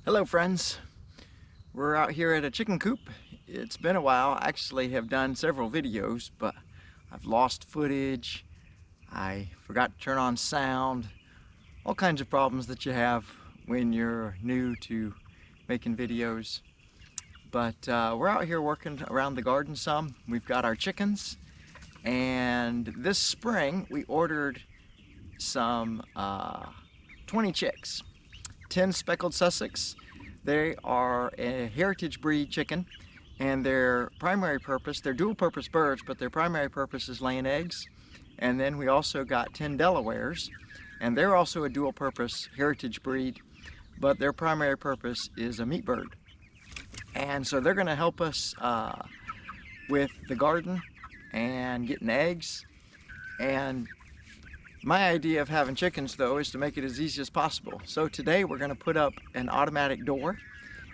Hello friends, we're out here at a chicken coop. It's been a while. I actually have done several videos, but I've lost footage. I forgot to turn on sound. All kinds of problems that you have when you're new to making videos. But we're out here working around the garden some. We've got our chickens, and this spring we ordered some 20 chicks. 10 speckled Sussex. They are a heritage breed chicken, and their primary purpose, they're dual purpose birds, but their primary purpose is laying eggs. And then we also got 10 Delawares, and they're also a dual purpose heritage breed, but their primary purpose is a meat bird. And so they're going to help us with the garden and getting eggs. And my idea of having chickens, though, is to make it as easy as possible. So today we're going to put up an automatic door,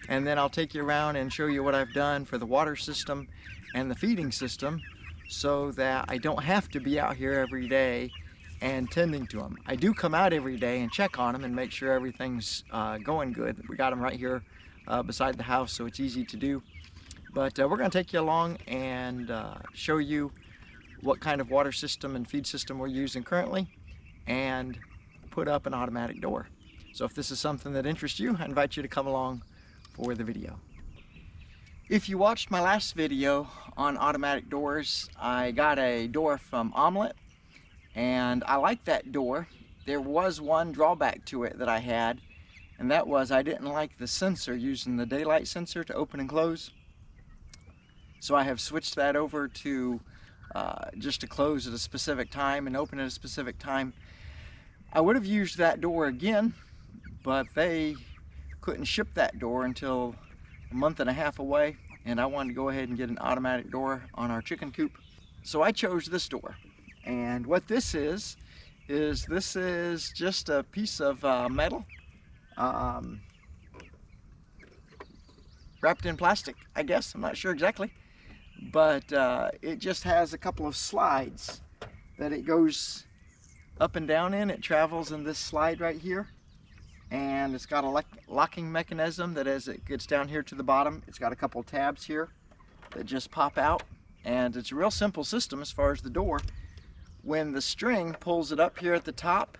and then I'll take you around and show you what I've done for the water system and the feeding system so that I don't have to be out here every day and tending to them. I do come out every day and check on them and make sure everything's going good. We got them right here beside the house, so it's easy to do. But we're going to take you along and show you what kind of water system and feed system we're using currently, and put up an automatic door. So if this is something that interests you, I invite you to come along for the video. If you watched my last video on automatic doors, I got a door from Omelette, and I like that door. There was one drawback to it that I had, and that was I didn't like the sensor, using the daylight sensor to open and close. So I have switched that over to just to close at a specific time and open at a specific time. I would have used that door again, but they couldn't ship that door until a month and a half away, and I wanted to go ahead and get an automatic door on our chicken coop. So I chose this door, and what this is this is just a piece of metal wrapped in plastic, I guess. I'm not sure exactly. But it just has a couple of slides that it goes up and down in. It travels in this slide right here, and it's got a locking mechanism that as it gets down here to the bottom, it's got a couple tabs here that just pop out, and it's a real simple system as far as the door. When the string pulls it up here at the top,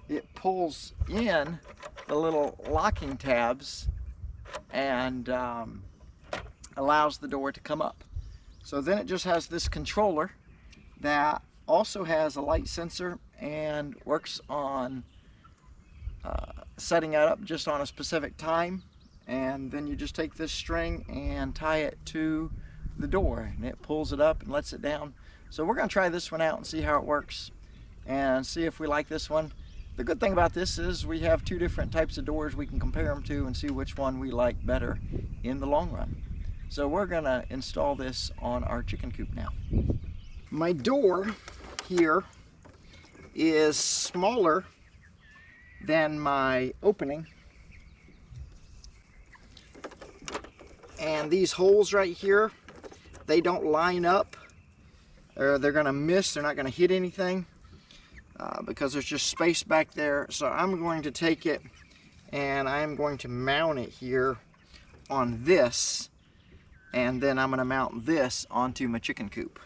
it pulls in the little locking tabs and allows the door to come up. So then it just has this controller that also has a light sensor and works on setting it up just on a specific time, and then you just take this string and tie it to the door, and it pulls it up and lets it down. So we're going to try this one out and see how it works and see if we like this one. The good thing about this is we have two different types of doors we can compare them to and see which one we like better in the long run. So we're going to install this on our chicken coop now. My door here is smaller than my opening, and these holes right here, they don't line up, or they're going to miss. They're not going to hit anything because there's just space back there. So I'm going to take it and I'm going to mount it here on this, and then I'm going to mount this onto my chicken coop.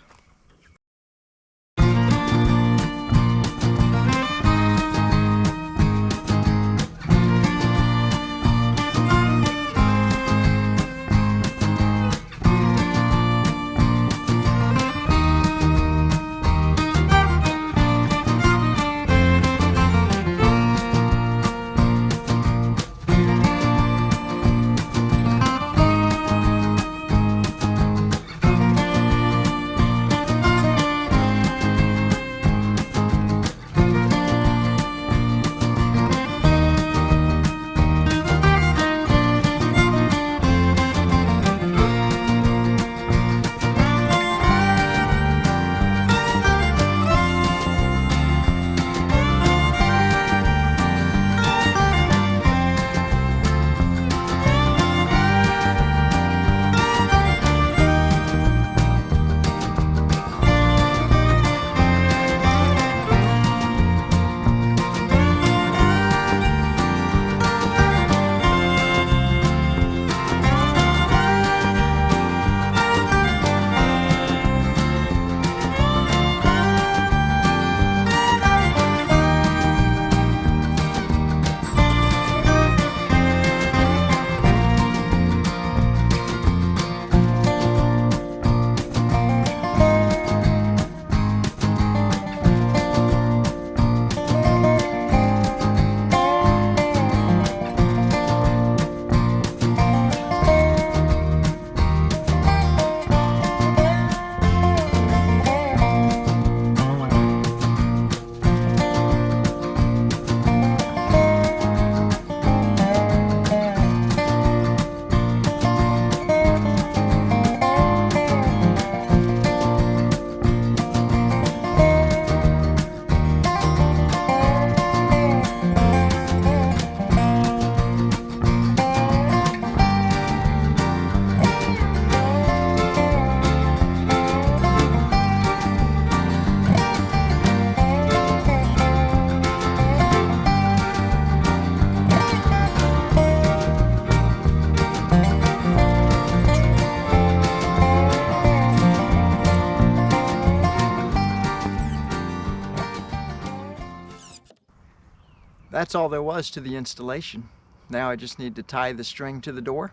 That's all there was to the installation. Now I just need to tie the string to the door.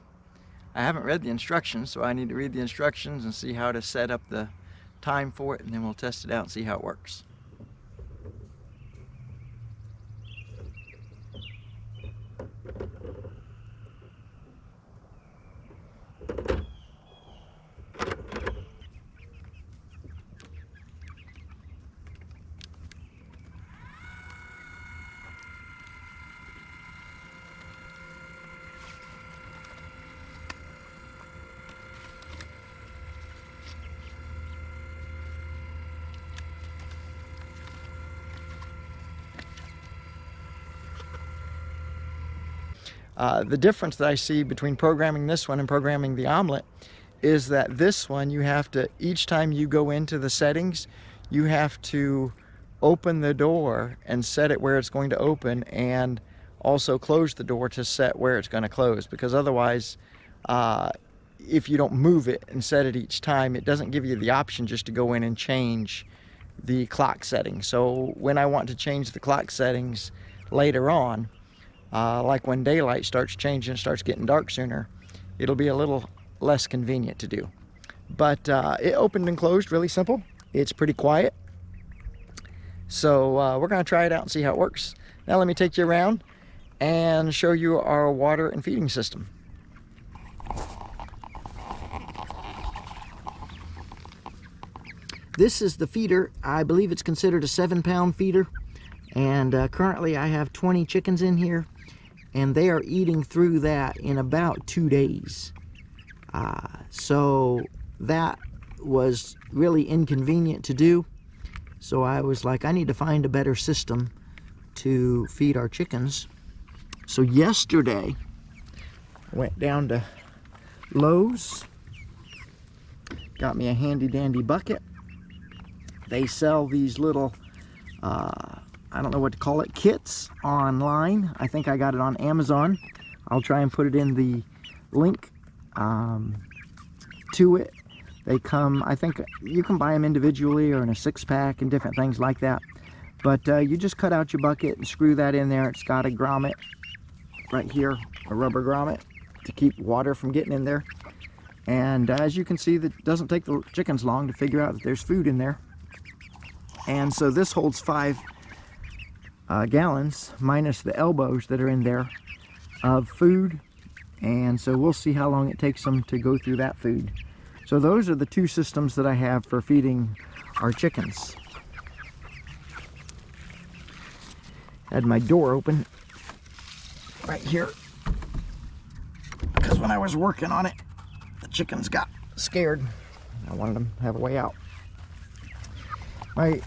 I haven't read the instructions, so I need to read the instructions and see how to set up the time for it, and then we'll test it out and see how it works. The difference that I see between programming this one and programming the omelet is that this one, you have to, each time you go into the settings, you have to open the door and set it where it's going to open, and also close the door to set where it's going to close, because otherwise if you don't move it and set it each time, it doesn't give you the option just to go in and change the clock settings. So when I want to change the clock settings later on, like when daylight starts changing, starts getting dark sooner, it'll be a little less convenient to do. But it opened and closed really simple. It's pretty quiet. So we're gonna try it out and see how it works. Now let me take you around and show you our water and feeding system. This is the feeder. I believe it's considered a 7-pound feeder. And currently I have 20 chickens in here, and they are eating through that in about 2 days. So that was really inconvenient to do. So I was like, I need to find a better system to feed our chickens. So yesterday, I went down to Lowe's, got me a handy dandy bucket. They sell these little, I don't know what to call it, kits online. I think I got it on Amazon. I'll try and put it in the link to it. They come, I think you can buy them individually or in a 6-pack and different things like that. But you just cut out your bucket and screw that in there. It's got a grommet right here, a rubber grommet to keep water from getting in there. And as you can see, that doesn't take the chickens long to figure out that there's food in there. And so this holds 5 gallons minus the elbows that are in there of food, and so we'll see how long it takes them to go through that food. So those are the 2 systems that I have for feeding our chickens. Had my door open right here because when I was working on it, the chickens got scared. I wanted them to have a way out. My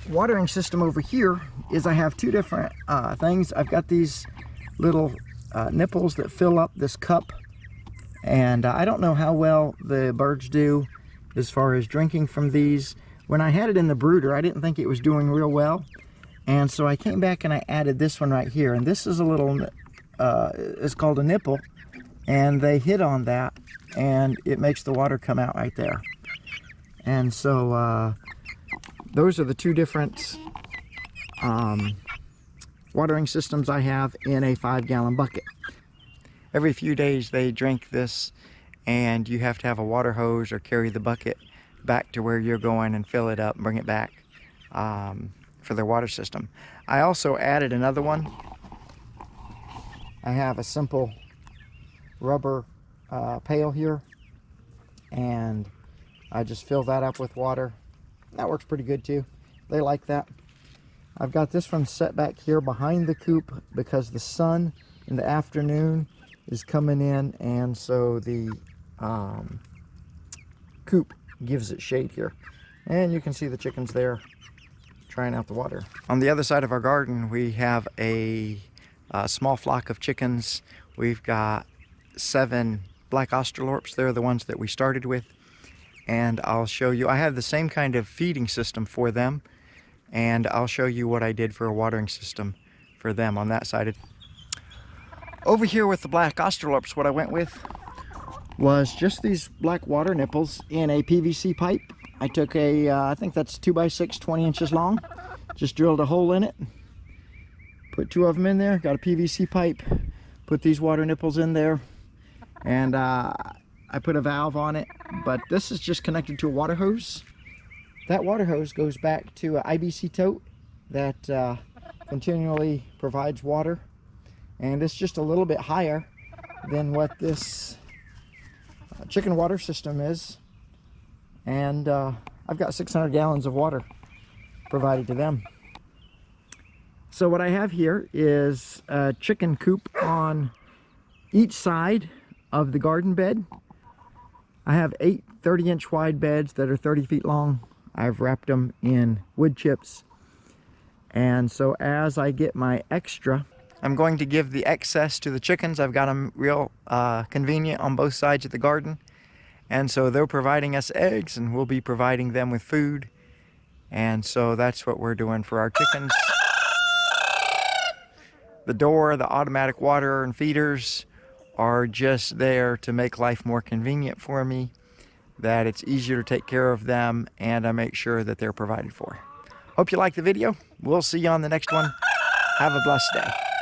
watering system over here is I have 2 different things. I've got these little nipples that fill up this cup, and I don't know how well the birds do as far as drinking from these. When I had it in the brooder, I didn't think it was doing real well, and so I came back and I added this one right here, and this is a little it's called a nipple, and they hit on that and it makes the water come out right there. And so those are the 2 different watering systems I have in a 5-gallon bucket. Every few days they drink this, and you have to have a water hose or carry the bucket back to where you're going and fill it up and bring it back for their water system. I also added another one. I have a simple rubber pail here, and I just fill that up with water. That works pretty good too. They like that. I've got this one set back here behind the coop because the sun in the afternoon is coming in, and so the coop gives it shade here. And you can see the chickens there trying out the water. On the other side of our garden, we have a small flock of chickens. We've got 7 black Australorps. They're the ones that we started with. And I'll show you, I have the same kind of feeding system for them, and I'll show you what I did for a watering system for them on that side. Over here with the black Australorps, what I went with was just these black water nipples in a PVC pipe. I took a, I think that's 2x6, 20 inches long, just drilled a hole in it, Put 2 of them in there, got a PVC pipe, put these water nipples in there, and I put a valve on it, but this is just connected to a water hose. That water hose goes back to an IBC tote that continually provides water, and it's just a little bit higher than what this chicken water system is, and I've got 600 gallons of water provided to them. So what I have here is a chicken coop on each side of the garden bed. I have 8 30-inch wide beds that are 30 feet long. I've wrapped them in wood chips, and so as I get my extra, I'm going to give the excess to the chickens. I've got them real convenient on both sides of the garden, and so they're providing us eggs and we'll be providing them with food, and so that's what we're doing for our chickens. The door, the automatic water and feeders are just there to make life more convenient for me, that it's easier to take care of them, and I make sure that they're provided for. Hope you like the video. We'll see you on the next one. Have a blessed day.